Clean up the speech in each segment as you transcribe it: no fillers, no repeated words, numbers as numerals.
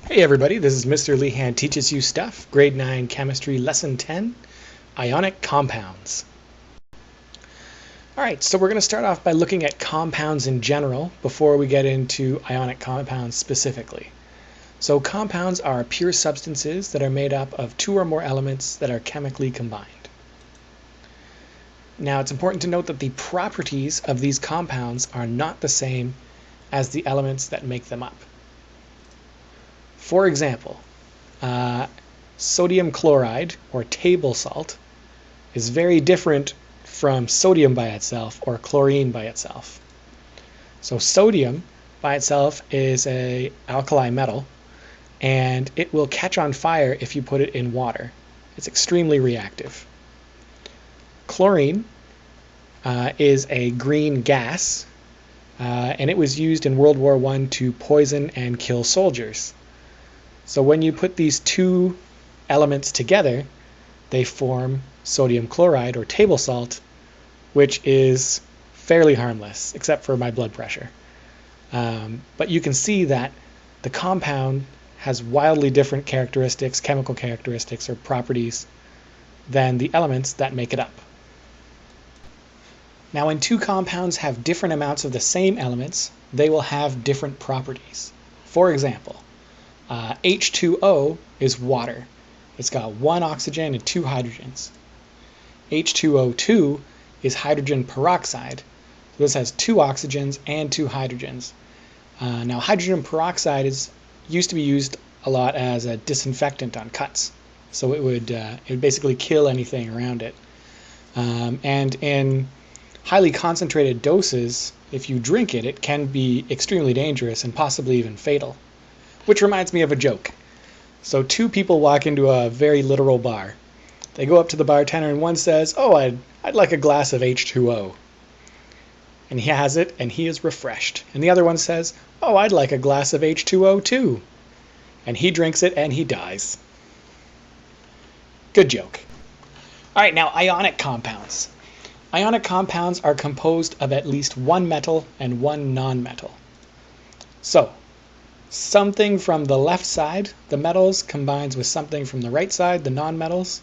Hey everybody, this is Mr. Lehan Teaches You Stuff, Grade 9 Chemistry Lesson 10, Ionic Compounds. Alright, so we're going to start off by looking at compounds in general before we get into ionic compounds specifically. So compounds are pure substances that are made up of two or more elements that are chemically combined. Now it's important to note that the properties of these compounds are not the same as the elements that make them up. For example, sodium chloride, or table salt, is very different from sodium by itself or chlorine by itself. So sodium by itself is an alkali metal, and it will catch on fire if you put it in water. It's extremely reactive. Chlorine is a green gas, and it was used in World War I to poison and kill soldiers. So when you put these two elements together, they form sodium chloride, or table salt, which is fairly harmless, except for my blood pressure. But you can see that the compound has wildly different characteristics, chemical characteristics, or properties than the elements that make it up. Now, when two compounds have different amounts of the same elements, they will have different properties. For example, H2O is water. It's got one oxygen and two hydrogens. H2O2 is hydrogen peroxide. So this has two oxygens and two hydrogens. Now hydrogen peroxide used to be used a lot as a disinfectant on cuts. So it would basically kill anything around it. And in highly concentrated doses, if you drink it, it can be extremely dangerous and possibly even fatal. Which reminds me of a joke. So two people walk into a very literal bar. They go up to the bartender and one says, "Oh, I'd like a glass of H2O." And he has it and he is refreshed. And the other one says, "Oh, I'd like a glass of H2O too." And he drinks it and he dies. Good joke. Alright, now ionic compounds. Ionic compounds are composed of at least one metal and one nonmetal. So, something from the left side, the metals, combines with something from the right side, the nonmetals,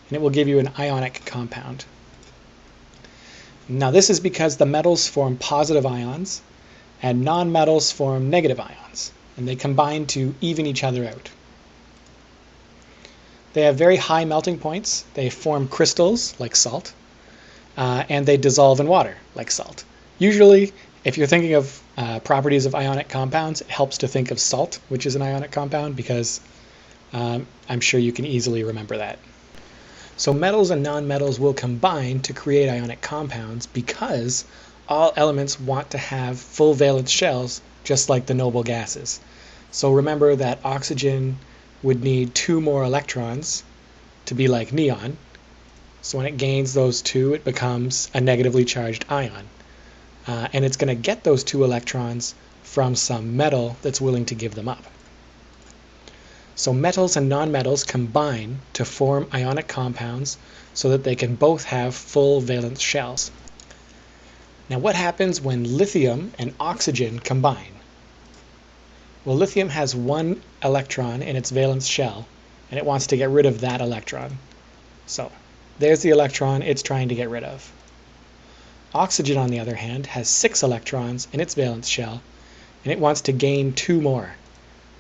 and it will give you an ionic compound. Now this is because the metals form positive ions and nonmetals form negative ions, and they combine to even each other out. They have very high melting points, they form crystals like salt, and they dissolve in water like salt. Usually, if you're thinking of properties of ionic compounds, it helps to think of salt, which is an ionic compound, because I'm sure you can easily remember that. So metals and nonmetals will combine to create ionic compounds because all elements want to have full valence shells, just like the noble gases. So remember that oxygen would need two more electrons to be like neon. So when it gains those two, it becomes a negatively charged ion. And it's going to get those two electrons from some metal that's willing to give them up. So metals and nonmetals combine to form ionic compounds so that they can both have full valence shells. Now what happens when lithium and oxygen combine? Well, lithium has one electron in its valence shell, and it wants to get rid of that electron. So there's the electron it's trying to get rid of. Oxygen, on the other hand, has 6 electrons in its valence shell, and it wants to gain 2 more.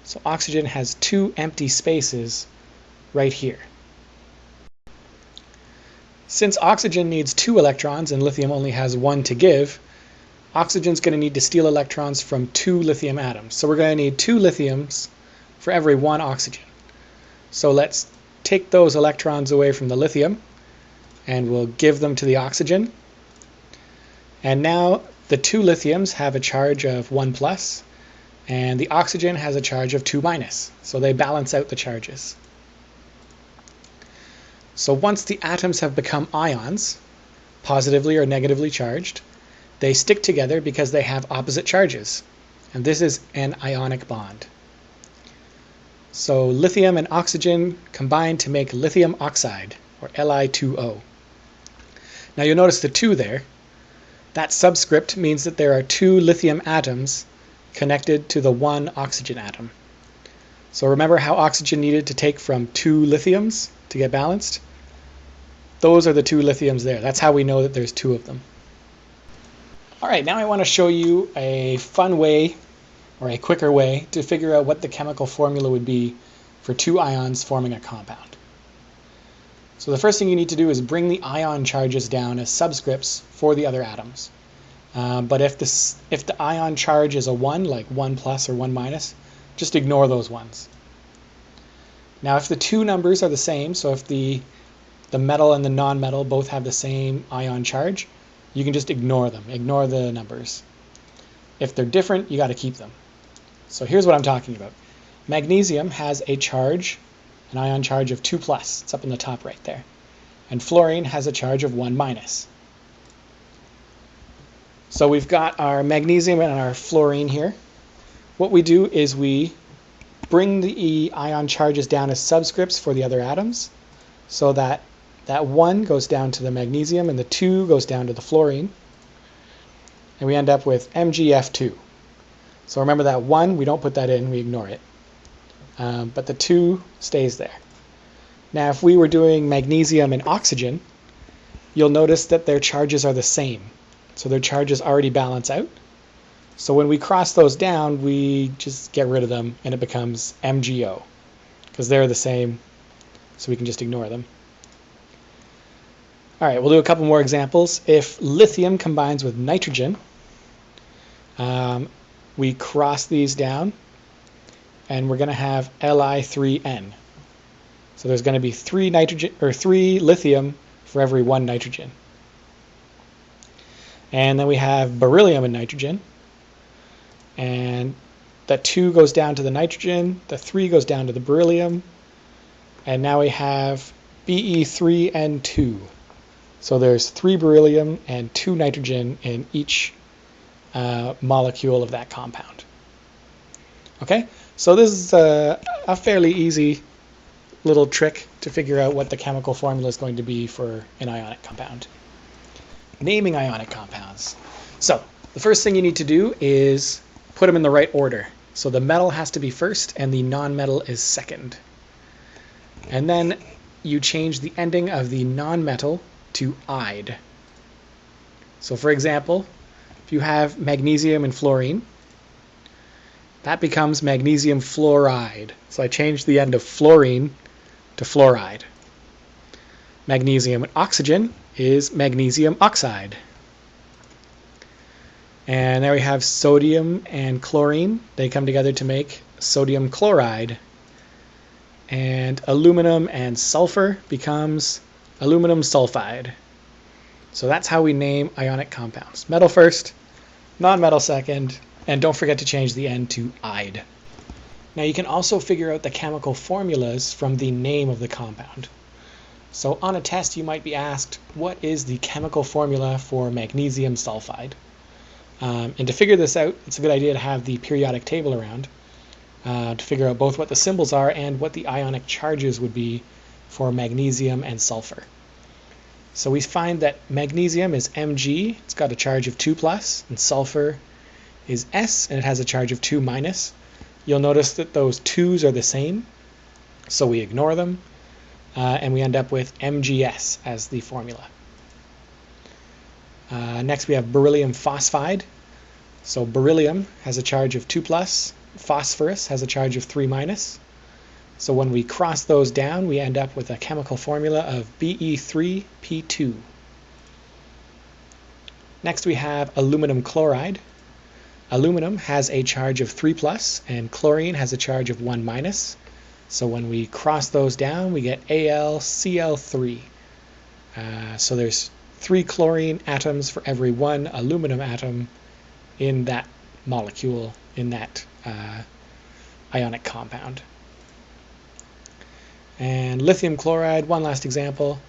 So oxygen has 2 empty spaces right here. Since oxygen needs 2 electrons and lithium only has 1 to give, oxygen's going to need to steal electrons from 2 lithium atoms. So we're going to need 2 lithiums for every 1 oxygen. So let's take those electrons away from the lithium, and we'll give them to the oxygen. And now the 2 lithiums have a charge of 1 plus, and the oxygen has a charge of 2 minus. So they balance out the charges. So once the atoms have become ions, positively or negatively charged, they stick together because they have opposite charges. And this is an ionic bond. So lithium and oxygen combine to make lithium oxide, or Li2O. Now you'll notice the 2 there. That subscript means that there are 2 lithium atoms connected to the 1 oxygen atom. So remember how oxygen needed to take from 2 lithiums to get balanced? Those are the 2 lithiums there. That's how we know that there's 2 of them. All right, now I want to show you a fun way, or a quicker way, to figure out what the chemical formula would be for 2 ions forming a compound. So the first thing you need to do is bring the ion charges down as subscripts for the other atoms. But if the ion charge is a 1, like 1 plus or 1 minus, just ignore those ones. Now if the 2 numbers are the same, so if the metal and the non-metal both have the same ion charge, you can just ignore them. Ignore the numbers. If they're different, you got to keep them. So here's what I'm talking about. Magnesium has a charge, an ion charge of 2 plus. It's up in the top right there. And fluorine has a charge of 1 minus. So we've got our magnesium and our fluorine here. What we do is we bring the ion charges down as subscripts for the other atoms, so that 1 goes down to the magnesium and the 2 goes down to the fluorine. And we end up with MgF2. So remember that 1, we don't put that in, we ignore it. But the 2 stays there. Now if we were doing magnesium and oxygen, you'll notice that their charges are the same. So their charges already balance out. So when we cross those down, we just get rid of them and it becomes MgO, because they're the same, so we can just ignore them. All right, we'll do a couple more examples. If lithium combines with nitrogen, we cross these down, and we're going to have Li3N. So there's going to be 3 lithium for every 1 nitrogen. And then we have beryllium and nitrogen. And the 2 goes down to the nitrogen, the 3 goes down to the beryllium, and now we have Be3N2. So there's 3 beryllium and 2 nitrogen in each molecule of that compound. Okay, so this is a fairly easy little trick to figure out what the chemical formula is going to be for an ionic compound. Naming ionic compounds. So the first thing you need to do is put them in the right order. So the metal has to be first and the non-metal is second. And then you change the ending of the non-metal to "ide." So for example, if you have magnesium and fluorine, that becomes magnesium fluoride. So I changed the end of fluorine to fluoride. Magnesium and oxygen is magnesium oxide. And there we have sodium and chlorine. They come together to make sodium chloride. And aluminum and sulfur becomes aluminum sulfide. So that's how we name ionic compounds. Metal first, non-metal second, and don't forget to change the end to "ide." Now you can also figure out the chemical formulas from the name of the compound. So on a test you might be asked, what is the chemical formula for magnesium sulfide? And to figure this out, it's a good idea to have the periodic table around to figure out both what the symbols are and what the ionic charges would be for magnesium and sulfur. So we find that magnesium is Mg, it's got a charge of 2 plus, and sulfur is S, and it has a charge of 2 minus. You'll notice that those 2's are the same, so we ignore them, and we end up with Mgs as the formula. Next we have beryllium phosphide. So beryllium has a charge of 2 plus, phosphorus has a charge of 3 minus. So when we cross those down, we end up with a chemical formula of Be3P2. Next we have aluminum chloride. Aluminum has a charge of 3 plus, and chlorine has a charge of 1 minus. So when we cross those down, we get AlCl3. So there's 3 chlorine atoms for every 1 aluminum atom in that molecule, in that ionic compound. And lithium chloride, one last example.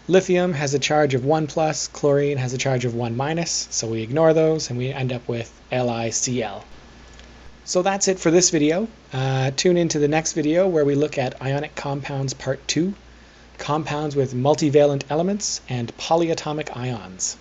Lithium has a charge of 1 plus, chlorine has a charge of 1 minus, so we ignore those and we end up with LiCl. So that's it for this video. Tune into the next video where we look at ionic compounds part 2, compounds with multivalent elements and polyatomic ions.